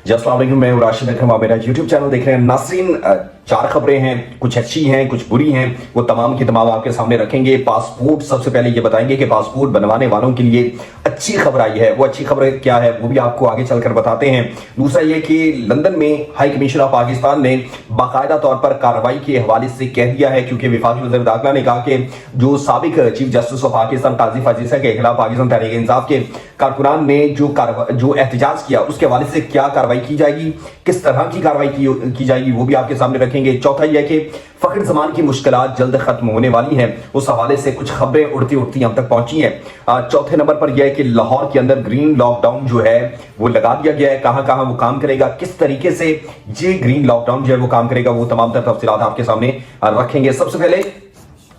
जी अस्सलाम वालेकुम, मैं राशिद अकरम, आप मेरा यूट्यूब चैनल देख रहे हैं। नाज़रीन, चार खबरें हैं, कुछ अच्छी हैं कुछ बुरी हैं, वो तमाम की तमाम आपके सामने रखेंगे। पासपोर्ट सबसे पहले ये बताएंगे कि पासपोर्ट बनवाने वालों के लिए अच्छी खबर आई है। वो अच्छी खबर क्या है वो भी आपको आगे चलकर बताते हैं। दूसरा ये कि लंदन में हाई कमीशन ऑफ पाकिस्तान ने बाकायदा तौर पर कार्रवाई के हवाले से कह दिया है, क्योंकि वफाकी वज़ीर दाखिला ने कहा कि जो साबिक चीफ जस्टिस ऑफ पाकिस्तान काजी फाजीसा के खिलाफ पाकिस्तान तहरीक इंसाफ के कारकुनान ने जो एहतजाज किया उसके हवाले से क्या कार्रवाई की जाएगी, किस तरह की कार्रवाई की जाएगी, वो भी आपके सामने रखेंगे। चौथा यह है कि फखर जमान की मुश्किलात जल्द खत्म होने वाली हैं, उस हवाले से कुछ खबरें उड़ती उड़ती हम तक पहुंची हैं। चौथे नंबर पर यह है कि लाहौर के अंदर ग्रीन लॉकडाउन जो है वो लगा दिया गया है। कहां कहां वो काम करेगा, किस तरीके से ये ग्रीन लॉकडाउन जो है वो काम करेगा, वो तमाम तफसीलात आपके सामने रखेंगे। सबसे पहले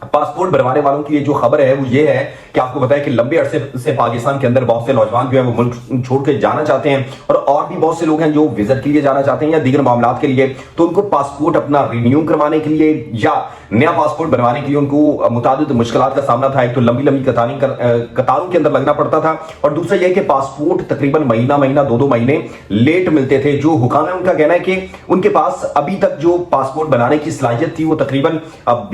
पासपोर्ट बनवाने वालों की जो खबर है वो ये है कि आपको बताया कि लंबे अरसे से पाकिस्तान के अंदर बहुत से नौजवान जो है वो मुल्क छोड़ के जाना चाहते हैं, और भी बहुत से लोग हैं जो विजिट के लिए जाना चाहते हैं या दीगर मामला के लिए। तो उनको पासपोर्ट अपना रिन्यू करवाने के लिए या नया पासपोर्ट बनवाने के लिए उनको मुताबिक मुश्किलात का सामना था। एक तो लंबी लंबी कतारों के अंदर लगना पड़ता था, और दूसरा यह कि पासपोर्ट तकरीबन महीना 2 महीने लेट मिलते थे। जो हुकाम है उनका कहना है कि उनके पास अभी तक जो पासपोर्ट बनाने की सलाहियत थी वो तकरीबन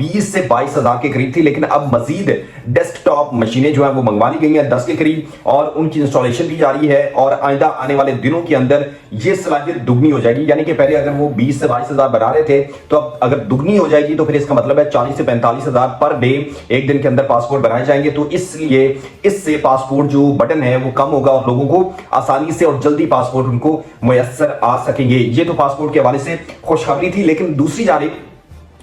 20 से 22 हजार के करीब थी, लेकिन अब मजीद डेस्कटॉप मशीनें जो है वो मंगवा ली गई हैं 10 के करीब, और उनकी इंस्टॉलेशन भी जारी है। और आइंदा आने वाले दिनों के अंदर ये सलाहियत दुगनी हो जाएगी, यानी कि पहले अगर वो 20 से 22 हजार बना रहे थे तो अब अगर दुगनी हो जाएगी तो फिर इसका मतलब है 40 से 45 हजार पर डे एक दिन के अंदर पासपोर्ट बनाए जाएंगे। तो इसलिए इससे पासपोर्ट जो बटन है वो कम होगा और लोगों को आसानी से और जल्दी पासपोर्ट उनको मुयस्सर आ सकेंगे। ये तो पासपोर्ट के हवाले से खुशखबरी थी। लेकिन दूसरी जानिब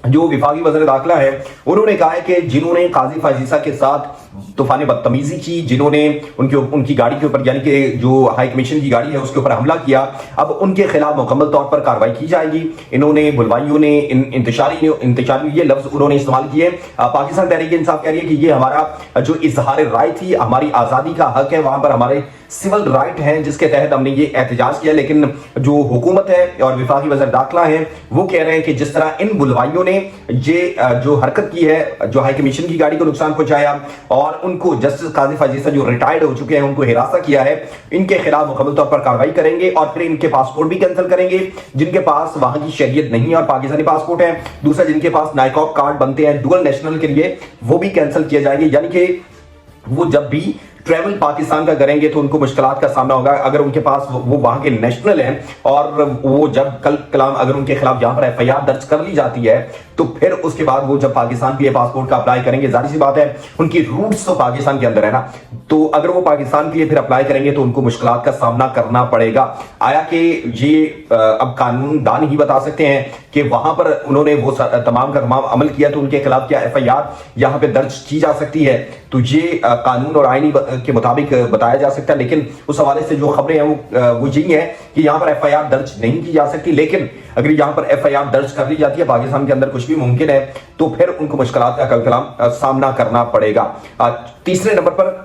जो विफाकी वज़ीर दाखिला है उन्होंने कहा है कि जिन्होंने काजी फाजीसा के साथ तूफानी बदतमीजी की, जिन्होंने उनकी गाड़ी के ऊपर, यानी कि जो हाई कमीशन की गाड़ी है उसके ऊपर हमला किया, अब उनके खिलाफ मुकम्मल तौर पर कार्रवाई की जाएगी। इन्होंने बुलवाइयों ने इंतशारी ये लफ्ज उन्होंने इस्तेमाल किए। पाकिस्तान तहरीक इंसाफ कह रही है कि ये हमारा जो इजहार राय थी, हमारी आज़ादी का हक है, वहां पर हमारे सिविल राइट हैं जिसके तहत हमने ये एहतजाज किया। लेकिन जो हुकूमत है और विफाकी वज़ीर दाखिला है वो कह रहे हैं कि जिस तरह इन बुलवाइयों ने ये जो हरकत की है, जो हाई कमीशन की गाड़ी को नुकसान पहुंचाया और उनको जस्टिस काजी फाजीसा जो रिटायर्ड हो चुके हैं उनको हिरासा किया है, इनके खिलाफ मुकम्मल तौर पर कार्रवाई करेंगे। और फिर इनके पासपोर्ट भी कैंसिल करेंगे जिनके पास वहां की शरीयत नहीं है और पाकिस्तानी पासपोर्ट है। दूसरा, जिनके पास नाइकॉब कार्ड बनते हैं डुअल नेशनल के लिए, वो भी कैंसिल किए जाएंगे। यानी कि वो जब भी ट्रेवल पाकिस्तान का करेंगे तो उनको मुश्किलात का सामना होगा। अगर उनके पास वो वहां के नेशनल हैं और वो जब कल कलाम अगर उनके खिलाफ यहां पर एफआईआर दर्ज कर ली जाती है तो फिर उसके बाद वो जब पाकिस्तान के लिए पासपोर्ट का अप्लाई करेंगे, जाहिर सी बात है उनकी रूट्स तो पाकिस्तान के अंदर है ना, तो अगर वो पाकिस्तान के लिए फिर अप्लाई करेंगे तो उनको मुश्किलात का सामना करना पड़ेगा। आया कि ये अब कानून दान ही बता सकते हैं कि वहां पर उन्होंने वो तमाम का तमाम अमल किया तो उनके खिलाफ क्या एफआईआर यहां पे दर्ज की जा सकती है। तो ये कानून और आईनी के मुताबिक बताया जा सकता है। लेकिन उस हवाले से जो खबरें हैं वो यही है कि यहां पर एफआईआर दर्ज नहीं की जा सकती। लेकिन अगर यहां पर एफआईआर दर्ज कर ली जाती है, पाकिस्तान के अंदर कुछ भी मुमकिन है, तो फिर उनको मुश्किलात का कल कलाम सामना करना पड़ेगा। तीसरे नंबर पर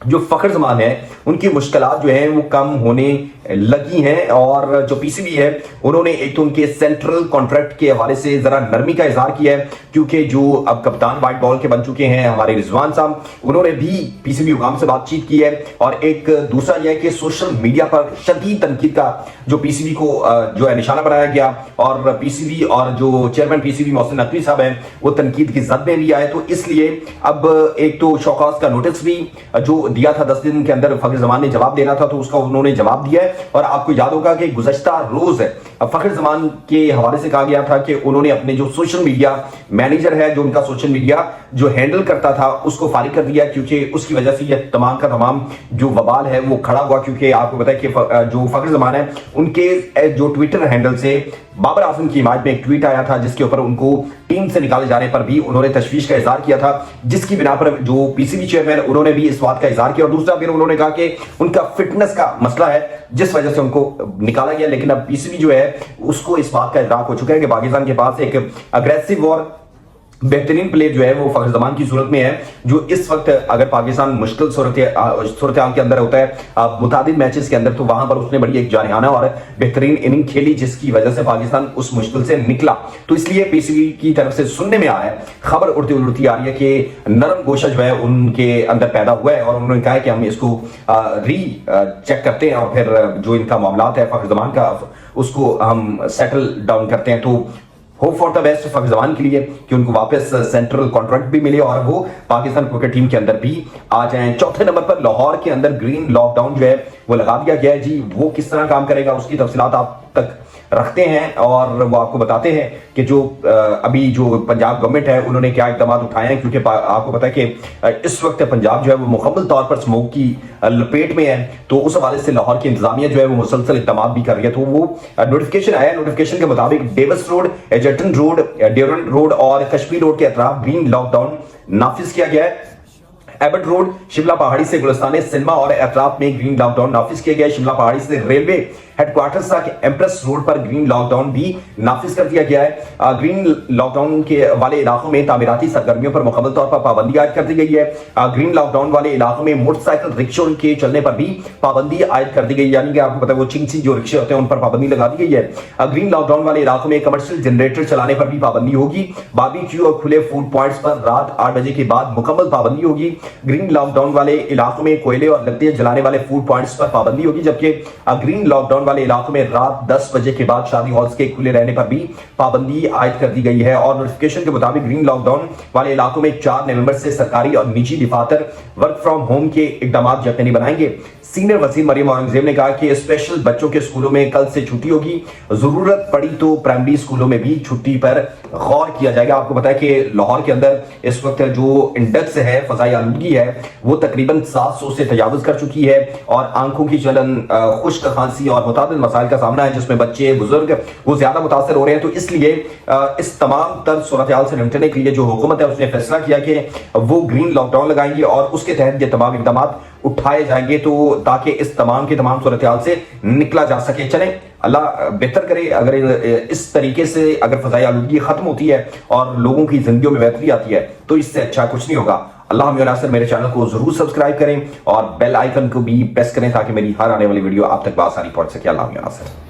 जो फखर जमान है उनकी मुश्किलात जो है वो कम होने लगी हैं, और जो पीसीबी है उन्होंने एक तो उनके सेंट्रल कॉन्ट्रैक्ट के हवाले से जरा नरमी का इजहार किया है, क्योंकि जो अब कप्तान व्हाइट बॉल के बन चुके हैं हमारे रिजवान साहब, उन्होंने भी पीसीबी हुकाम से बातचीत की है। और एक दूसरा यह है कि सोशल मीडिया पर शदीद तनकीद का जो पीसीबी को जो है निशाना बनाया गया, और पीसीबी और जो चेयरमैन पीसीबी मोहसिन नकवी साहब हैं वो तनकीद की जद में भी आए। तो इसलिए अब एक तो शौकत का नोटिस भी जो दिया था 10 दिन के अंदर फखर जमान ने जवाब देना था, तो उसका उन्होंने जवाब दिया है। और आपको याद होगा कि गुज़श्ता रोज फखर जमान के हवाले से कहा गया था कि उन्होंने अपने जो सोशल मीडिया मैनेजर है, जो उनका सोशल मीडिया जो हैंडल करता था, उसको फारिग कर दिया, क्योंकि उसकी वजह से यह तमाम का तमाम जो वबाल है वो खड़ा हुआ। क्योंकि आपको पता है कि जो फखर जमान है उनके जो ट्विटर हैंडल से बाबर आजम की हिमायत में एक ट्वीट आया था जिसके ऊपर उनको टीम से निकाले जाने पर भी उन्होंने तशवीश का इजहार किया था, जिसकी बिना पर जो पीसीबी चेयरमैन उन्होंने भी इस बात का इजहार किया। और दूसरा फिर उन्होंने कहा कि उनका फिटनेस का मसला है जिस वजह से उनको निकाला गया। लेकिन अब पीसीबी जो है उसको इस बात का इदराक हो चुका है कि पाकिस्तान के पास एक अग्रेसिव और बेहतरीन प्लेयर जो है वो फखर जमान की सूरत में है, जो इस वक्त अगर पाकिस्तान मुश्किल सूरत हाल के अंदर होता है मुताबिक मैचेस के अंदर, तो वहां पर उसने बड़ी एक जानिहाना और बेहतरीन इनिंग खेली, जिसकी वजह से पाकिस्तान उस मुश्किल से निकला। तो इसलिए पीसीबी की तरफ से सुनने में आया है, खबर उड़ती आ रही है कि नरम गोशा जो है उनके अंदर पैदा हुआ है, और उन्होंने कहा है कि हम इसको री चेक करते हैं और फिर जो इनका मामला है फखर जमान का उसको हम सेटल डाउन करते हैं। तो होप फॉर द बेस्ट फखर जमान के लिए कि उनको वापस सेंट्रल कॉन्ट्रैक्ट भी मिले और वो पाकिस्तान क्रिकेट टीम के अंदर भी आ जाएं। चौथे नंबर पर लाहौर के अंदर ग्रीन लॉकडाउन जो है वो लगा दिया गया है जी। वो किस तरह काम करेगा उसकी तफसीलात आप तक रखते हैं और वो आपको बताते हैं कि जो अभी जो पंजाब गवर्नमेंट है उन्होंने क्या इकदाम उठाए हैं, क्योंकि आपको पता है कि इस वक्त पंजाब जो है वो मुकम्मल तौर पर स्मोक की लपेट में है। तो उस हवाले से लाहौर की इंतजामिया जो है वो मुसलसल इकदाम भी कर रही है। तो वो नोटिफिकेशन आया, नोटिफिकेशन के मुताबिक Davis Road, Egerton Road, Durand Road और कश्मीर रोड के अतराफ ग्रीन लॉकडाउन नाफिज किया गया है। एबट रोड, शिमला पहाड़ी से गुलिस्तान सिनेमा और अतराफ में ग्रीन लॉकडाउन नाफिज किया गया है। शिमला पहाड़ी से रेलवे हेडक्वार्टर्स तक एम्प्रेस रोड पर ग्रीन लॉकडाउन भी नाफिज कर दिया गया है। ग्रीन लॉकडाउन के वाले इलाकों में तामीराती सरगर्मियों पर मुकम्मल तौर पर पाबंदी आयद कर दी गई है। ग्रीन लॉकडाउन वाले इलाकों में मोटरसाइकिल रिक्शों के चलने पर भी पाबंदी आयद कर दी गई, यानी कि आपको पता है वो चिंगसी जो रिक्शे होते हैं उन पर पाबंदी लगा दी गई है। ग्रीन लॉकडाउन वाले इलाकों में कमर्शियल जनरेटर चलाने पर भी पाबंदी होगी। बारबेक्यू और खुले फूड पॉइंट्स पर रात 8 बजे के बाद मुकम्मल पाबंदी होगी। ग्रीन लॉकडाउन वाले इलाकों में कोयले और लकड़ियां जलाने वाले फूड पॉइंट्स पर पाबंदी होगी, जबकि ग्रीन लॉकडाउन वाले इलाकों में रात 10 बजे के बाद शादी हॉल्स के खुले रहने पर भी पाबंदी आयद कर दी गई है। और नोटिफिकेशन के मुताबिक ग्रीन लॉकडाउन वाले इलाकों में 4 नवंबर से सरकारी और निजी दफातर वर्क फ्रॉम होम के इकदाम यकीनी बनाएंगे। सीनियर वजीर मरियम औरंगजेब ने कहा कि स्पेशल बच्चों के स्कूलों में कल से छुट्टी होगी, जरूरत पड़ी तो प्राइमरी स्कूलों में भी छुट्टी पर गौर किया जाएगा। आपको पता है कि लाहौर के अंदर इस वक्त जो इंडेक्स है फजाई आलूदगी है वो तकरीबन 700 से तजावुज कर चुकी है, और आंखों की जलन, खुश्क खांसी और मुताबिक मसाइल का सामना है, जिसमें बच्चे बुजुर्ग वो ज्यादा मुतासर हो रहे हैं। तो इसलिए इस तमाम तर सूरत हाल से निपटने के लिए जो हुकूमत है उसने फैसला किया कि वो ग्रीन लॉकडाउन लगाएंगे और उसके तहत ये तमाम इकदाम उठाए जाएंगे, तो ताकि इस तमाम के तमाम सूरत हाल से निकला जा सके। चलें अल्लाह बेहतर करे। अगर इस तरीके से अगर फजाई आलूदगी खत्म होती है और लोगों की जिंदगियों में बेहतरी आती है तो इससे अच्छा कुछ नहीं होगा। अल्लाह नासिर मेरे चैनल को जरूर सब्सक्राइब करें और बेल आइकन को भी प्रेस करें ताकि मेरी हर आने वाली वीडियो आप तक बआसानी पहुंच सके। अल्लाह नासिर।